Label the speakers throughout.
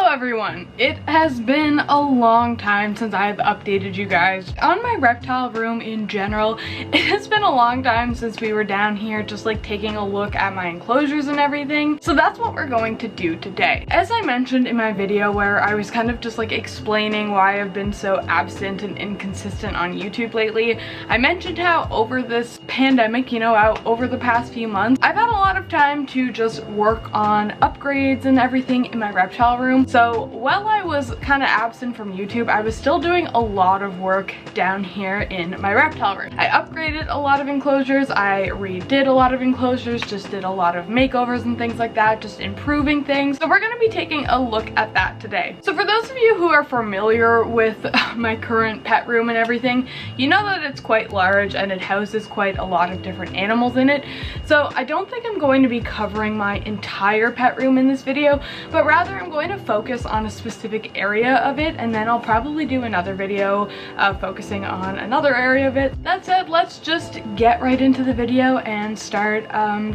Speaker 1: everyone, it has been a long time since I've updated you guys on my reptile room in general. It has been a long time since we were down here just like taking a look at my enclosures and everything, so that's what we're going to do today. As I mentioned in my video where I was kind of just like explaining why I've been so absent and inconsistent on YouTube lately, I mentioned how over this pandemic, over the past few months, I've had a lot of time to just work on upgrades and everything in my reptile room. So while I was kind of absent from YouTube, I was still doing a lot of work down here in my reptile room. I upgraded a lot of enclosures, I redid a lot of enclosures, just did a lot of makeovers and things like that, just improving things. So we're going to be taking a look at that today. So for those of you who are familiar with my current pet room and everything, you know that it's quite large and it houses quite a lot of different animals in it. So I don't think I'm going to be covering my entire pet room in this video, but rather I'm going to focus on a specific area of it, and then I'll probably do another video focusing on another area of it. That said, let's just get right into the video and start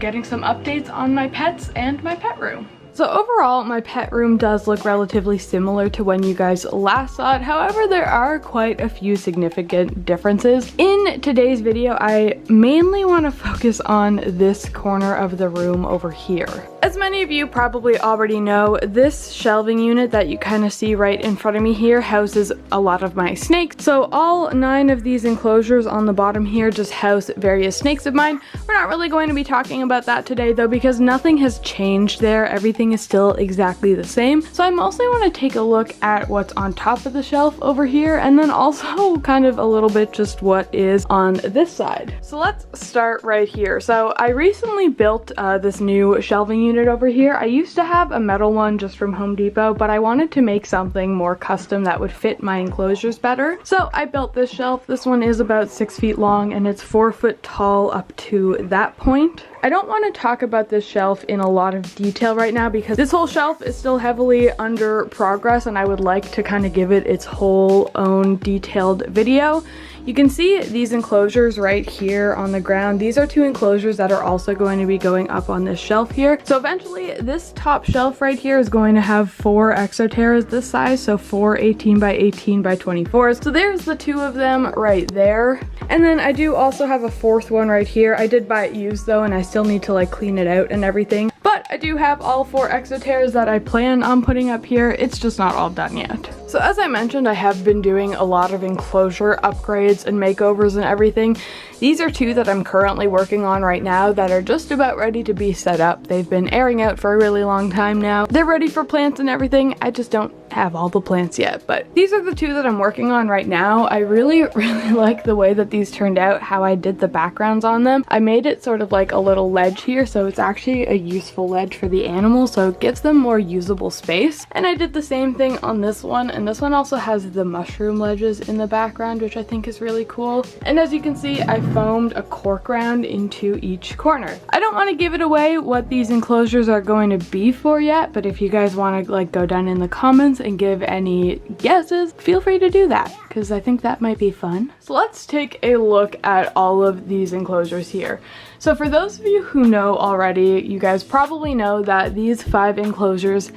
Speaker 1: getting some updates on my pets and my pet room. So overall, my pet room does look relatively similar to when you guys last saw it. However, there are quite a few significant differences. In today's video, I mainly want to focus on this corner of the room over here. As many of you probably already know, this shelving unit that you kind of see right in front of me here houses a lot of my snakes. So all 9 of these enclosures on the bottom here just house various snakes of mine. We're not really going to be talking about that today though, because nothing has changed there. Everything is still exactly the same. So I mostly want to take a look at what's on top of the shelf over here, and then also kind of a little bit just what is on this side. So let's start right here. So I recently built this new shelving unit over here. I used to have a metal one just from Home Depot, but I wanted to make something more custom that would fit my enclosures better. So I built this shelf. This one is about 6 feet long and it's 4 foot tall up to that point. I don't want to talk about this shelf in a lot of detail right now because this whole shelf is still heavily under progress and I would like to kind of give it its whole own detailed video. You can see these enclosures right here on the ground. These are 2 enclosures that are also going to be going up on this shelf here. So eventually this top shelf right here is going to have 4 exoterras this size, so 4 18 by 18 by 24s. So there's the 2 of them right there. And then I do also have a 4th one right here. I did buy it used though, and I still need to like clean it out and everything. But I do have all 4 exoterras that I plan on putting up here. It's just not all done yet. So as I mentioned, I have been doing a lot of enclosure upgrades and makeovers and everything. These are 2 that I'm currently working on right now that are just about ready to be set up. They've been airing out for a really long time now. They're ready for plants and everything. I just don't have all the plants yet, but these are the 2 that I'm working on right now. I really like the way that these turned out, how I did the backgrounds on them. I made it sort of like a little ledge here, so it's actually a useful ledge for the animal, so it gives them more usable space. And I did the same thing on this one, and this one also has the mushroom ledges in the background, which I think is really cool. And as you can see, I foamed a cork round into each corner. I don't want to give it away what these enclosures are going to be for yet, but if you guys want to like go down in the comments and give any guesses, feel free to do that because I think that might be fun. So let's take a look at all of these enclosures here. So for those of you who know already, you guys probably know that these 5 enclosures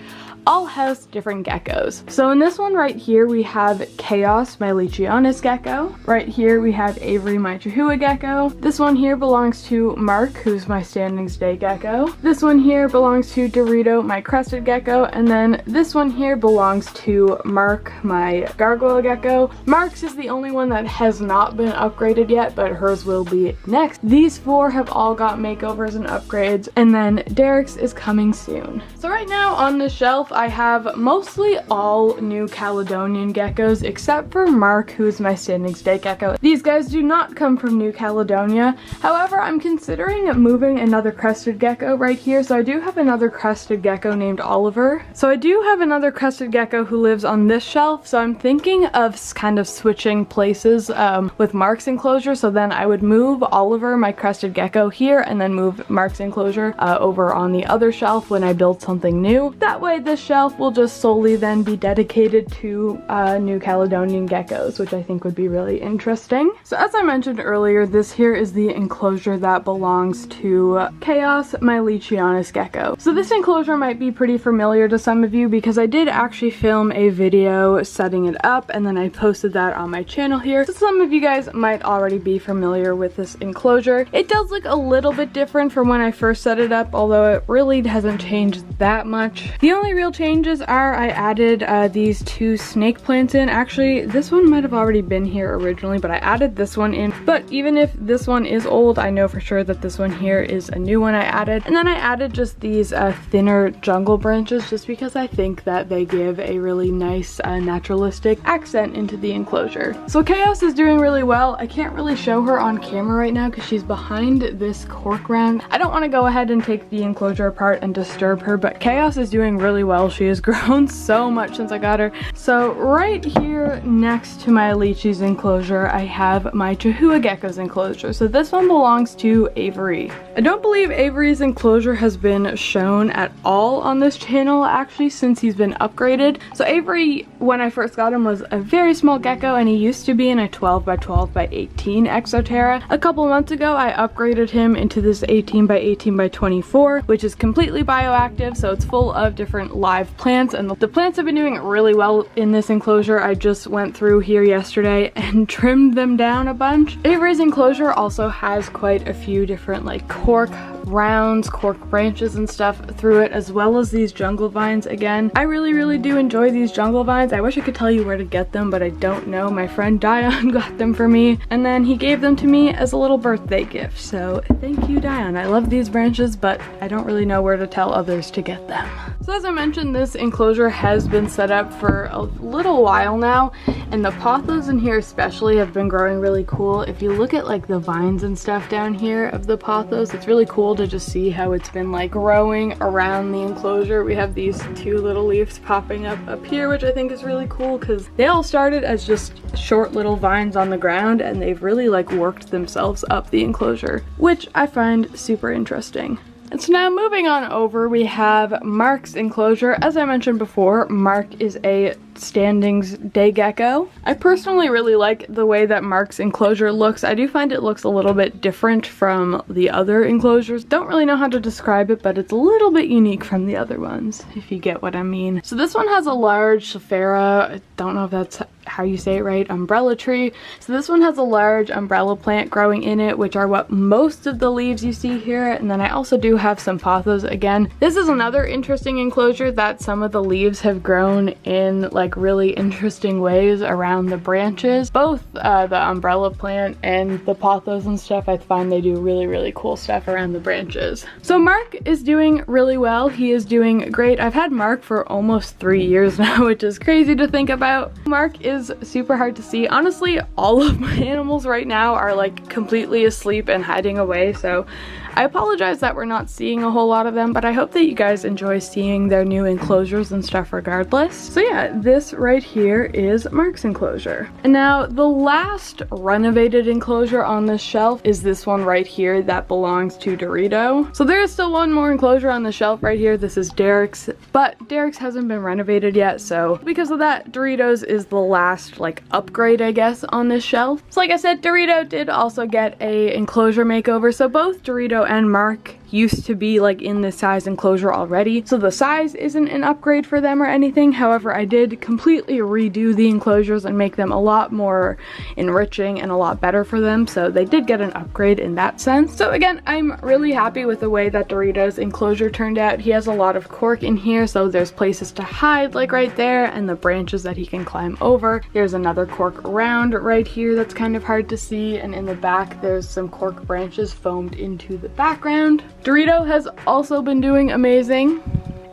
Speaker 1: all house different geckos. So in this one right here, we have Chaos, my Leachionis gecko. Right here, we have Avery, my Chihuahua gecko. This one here belongs to Mark, who's my standing stay gecko. This one here belongs to Dorito, my crested gecko. And then this one here belongs to Mark, my gargoyle gecko. Mark's is the only one that has not been upgraded yet, but hers will be next. These 4 have all got makeovers and upgrades, and then Derek's is coming soon. So right now on the shelf, I have mostly all New Caledonian geckos except for Mark, who's my standing stay gecko. These guys do not come from New Caledonia. However, I'm considering moving another crested gecko right here. So I do have another crested gecko named Oliver. So I do have another crested gecko who lives on this shelf. So I'm thinking of kind of switching places with Mark's enclosure. So then I would move Oliver, my crested gecko, here and then move Mark's enclosure over on the other shelf when I build something new. That way this this shelf will just solely then be dedicated to New Caledonian geckos, which I think would be really interesting. So as I mentioned earlier, this here is the enclosure that belongs to Chaos, my Leachianus gecko. So this enclosure might be pretty familiar to some of you because I did actually film a video setting it up and then I posted that on my channel here. So some of you guys might already be familiar with this enclosure. It does look a little bit different from when I first set it up, although it really hasn't changed that much. The only real changes are I added these two snake plants in. Actually, this one might have already been here originally, but I added this one in. But even if this one is old, I know for sure that this one here is a new one I added. And then I added just these thinner jungle branches just because I think that they give a really nice naturalistic accent into the enclosure. So Chaos is doing really well. I can't really show her on camera right now because she's behind this cork round. I don't want to go ahead and take the enclosure apart and disturb her, but Chaos is doing really well. She has grown so much since I got her. So right here next to my Leachies enclosure, I have my Chihuahua gecko's enclosure. So this one belongs to Avery. I don't believe Avery's enclosure has been shown at all on this channel actually since he's been upgraded. So Avery, when I first got him, was a very small gecko and he used to be in a 12 by 12 by 18 Exoterra. A couple months ago, I upgraded him into this 18 by 18 by 24, which is completely bioactive, so it's full of different live plants, and the plants have been doing really well in this enclosure. I just went through here yesterday and trimmed them down a bunch. Avery's enclosure also has quite a few different like cork rounds, cork branches and stuff through it, as well as these jungle vines. Again, I really do enjoy these jungle vines. I wish I could tell you where to get them, but I don't know. My friend Dion got them for me and then he gave them to me as a little birthday gift, so thank you, Dion. I love these branches, but I don't really know where to tell others to get them. So as I mentioned, this enclosure has been set up for a little while now, and the pothos in here especially have been growing really cool. If you look at like the vines and stuff down here of the pothos, it's really cool to just see how it's been like growing around the enclosure. We have these two little leaves popping up here, which I think is really cool because they all started as just short little vines on the ground and they've really like worked themselves up the enclosure, which I find super interesting. And so now moving on over, we have Mark's enclosure. As I mentioned before, Mark is a standings day gecko. I personally really like the way that Mark's enclosure looks. I do find it looks a little bit different from the other enclosures. Don't really know how to describe it, but it's a little bit unique from the other ones, if you get what I mean. So this one has a large Sophera, I don't know if that's how you say it right, umbrella tree. So this one has a large umbrella plant growing in it, which are what most of the leaves you see here. And then I also do have some pothos again. This is another interesting enclosure that some of the leaves have grown in like really interesting ways around the branches. Both the umbrella plant and the pothos and stuff, I find they do really cool stuff around the branches. So Mark is doing really well. He is doing great. I've had Mark for almost 3 years now, which is crazy to think about. Mark is super hard to see. Honestly, all of my animals right now are like completely asleep and hiding away, so I apologize that we're not seeing a whole lot of them, but I hope that you guys enjoy seeing their new enclosures and stuff regardless. So yeah, this right here is Mark's enclosure. And now the last renovated enclosure on this shelf is this one right here that belongs to Dorito. So there is still one more enclosure on the shelf right here. This is Derek's, but Derek's hasn't been renovated yet, so because of that, Doritos is the last like upgrade, I guess, on this shelf. So like I said, Dorito did also get a enclosure makeover, so both Dorito and Mark used to be like in this size enclosure already, so the size isn't an upgrade for them or anything. However, I did completely redo the enclosures and make them a lot more enriching and a lot better for them, so they did get an upgrade in that sense. So again, I'm really happy with the way that Dorito's enclosure turned out. He has a lot of cork in here, so there's places to hide like right there, and the branches that he can climb over. There's another cork round right here that's kind of hard to see, and in the back there's some cork branches foamed into the background. Dorito has also been doing amazing.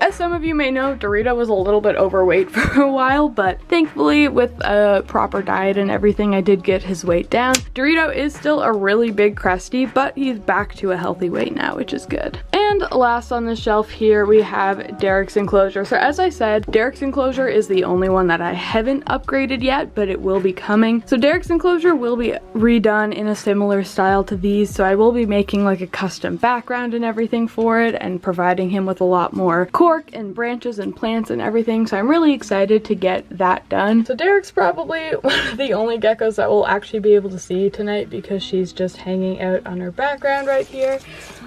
Speaker 1: As some of you may know, Dorito was a little bit overweight for a while, but thankfully with a proper diet and everything, I did get his weight down. Dorito is still a really big cresty, but he's back to a healthy weight now, which is good. And And last on the shelf here, we have Derek's enclosure. So as I said, Derek's enclosure is the only one that I haven't upgraded yet, but it will be coming. So Derek's enclosure will be redone in a similar style to these. So I will be making like a custom background and everything for it and providing him with a lot more cork and branches and plants and everything. So I'm really excited to get that done. So Derek's probably one of the only geckos that we'll actually be able to see tonight because she's just hanging out on her background right here.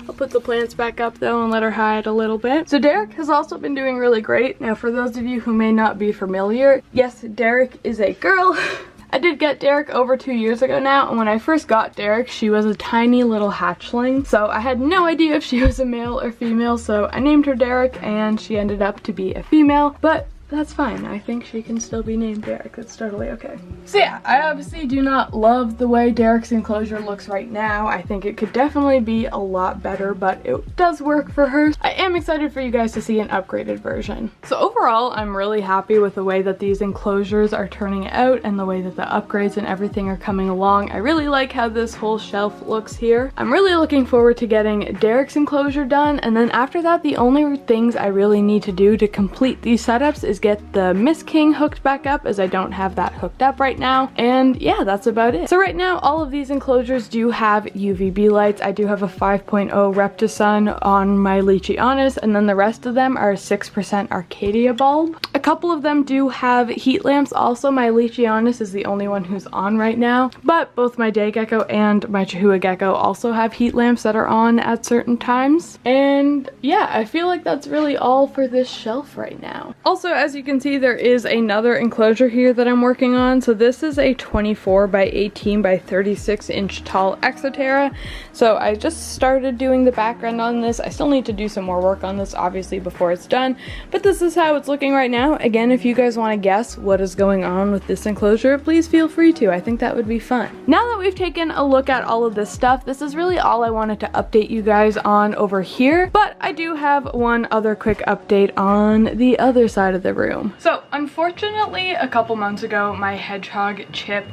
Speaker 1: I'll put the plants back up though and let her hide a little bit. So Derek has also been doing really great. Now for those of you who may not be familiar, yes, Derek is a girl. I did get Derek over 2 years ago now, and when I first got Derek, she was a tiny little hatchling, so I had no idea if she was a male or female, so I named her Derek, and she ended up to be a female, but that's fine. I think she can still be named Derek. That's totally okay. So yeah, I obviously do not love the way Derek's enclosure looks right now. I think it could definitely be a lot better, but it does work for her. I am excited for you guys to see an upgraded version. So overall, I'm really happy with the way that these enclosures are turning out and the way that the upgrades and everything are coming along. I really like how this whole shelf looks here. I'm really looking forward to getting Derek's enclosure done, and then after that, the only things I really need to do to complete these setups is get the Miss King hooked back up, as I don't have that hooked up right now, and yeah, that's about it. So right now all of these enclosures do have UVB lights. I do have a 5.0 Reptile on my Leachianis, and then the rest of them are 6% Arcadia bulb. A couple of them do have heat lamps also. My Leachianis is the only one who's on right now, but both my day gecko and my Chihuahua gecko also have heat lamps that are on at certain times. And yeah, I feel like that's really all for this shelf right now. Also, as you can see, there is another enclosure here that I'm working on. So this is a 24 by 18 by 36 inch tall Exoterra. So I just started doing the background on this. I still need to do some more work on this obviously before it's done, but this is how it's looking right now. Again, if you guys want to guess what is going on with this enclosure, please feel free to. I think that would be fun. Now that we've taken a look at all of this stuff, this is really all I wanted to update you guys on over here, but I do have one other quick update on the other side of the room. So unfortunately, a couple months ago, my hedgehog Chip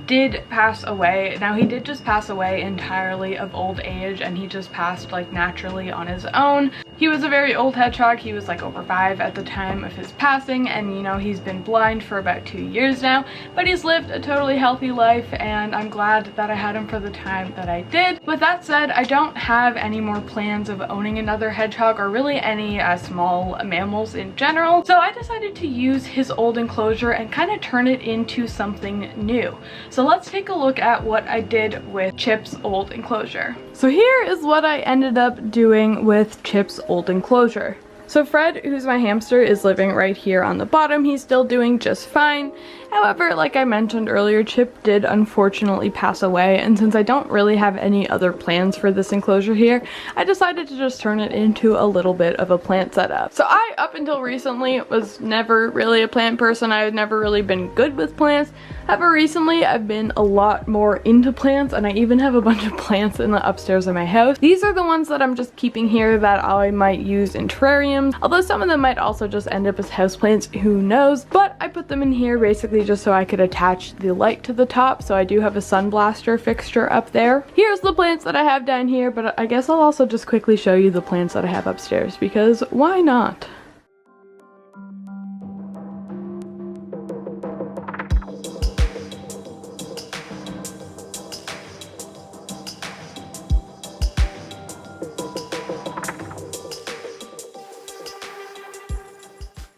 Speaker 1: did pass away. Now he did just pass away entirely of old age, and he just passed like naturally on his own. He was a very old hedgehog. He was like over 5 at the time of his passing, and you know, he's been blind for about 2 years now, but he's lived a totally healthy life, and I'm glad that I had him for the time that I did. With that said, I don't have any more plans of owning another hedgehog or really any small mammals in general, so I decided to use his old enclosure and kind of turn it into something new. So let's take a look at what I did with Chip's old enclosure. So here is what I ended up doing with Chip's old enclosure. So Fred, who's my hamster, is living right here on the bottom. He's still doing just fine. However, like I mentioned earlier, Chip did unfortunately pass away, and since I don't really have any other plans for this enclosure here, I decided to just turn it into a little bit of a plant setup. So I, up until recently, was never really a plant person. I had never really been good with plants. However, recently I've been a lot more into plants, and I even have a bunch of plants in the upstairs of my house. These are the ones that I'm just keeping here that I might use in terrariums, although some of them might also just end up as houseplants, who knows. But I put them in here basically just so I could attach the light to the top, so I do have a sun blaster fixture up there. Here's the plants that I have down here, but I guess I'll also just quickly show you the plants that I have upstairs, because why not?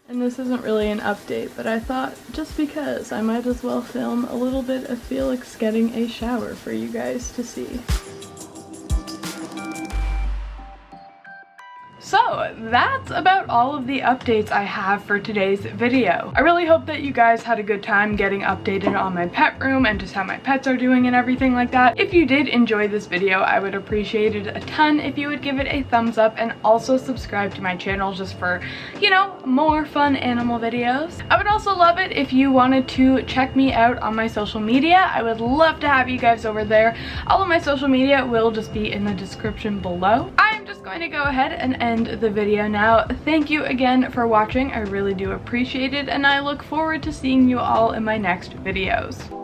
Speaker 1: And this isn't really an update, but I thought just because I might as well film a little bit of Felix getting a shower for you guys to see. So that's about all of the updates I have for today's video. I really hope that you guys had a good time getting updated on my pet room and just how my pets are doing and everything like that. If you did enjoy this video, I would appreciate it a ton if you would give it a thumbs up and also subscribe to my channel just for, you know, more fun animal videos. I would also love it if you wanted to check me out on my social media. I would love to have you guys over there. All of my social media will just be in the description below. I'm just going to go ahead and end the video now. Thank you again for watching. I really do appreciate it, and I look forward to seeing you all in my next videos.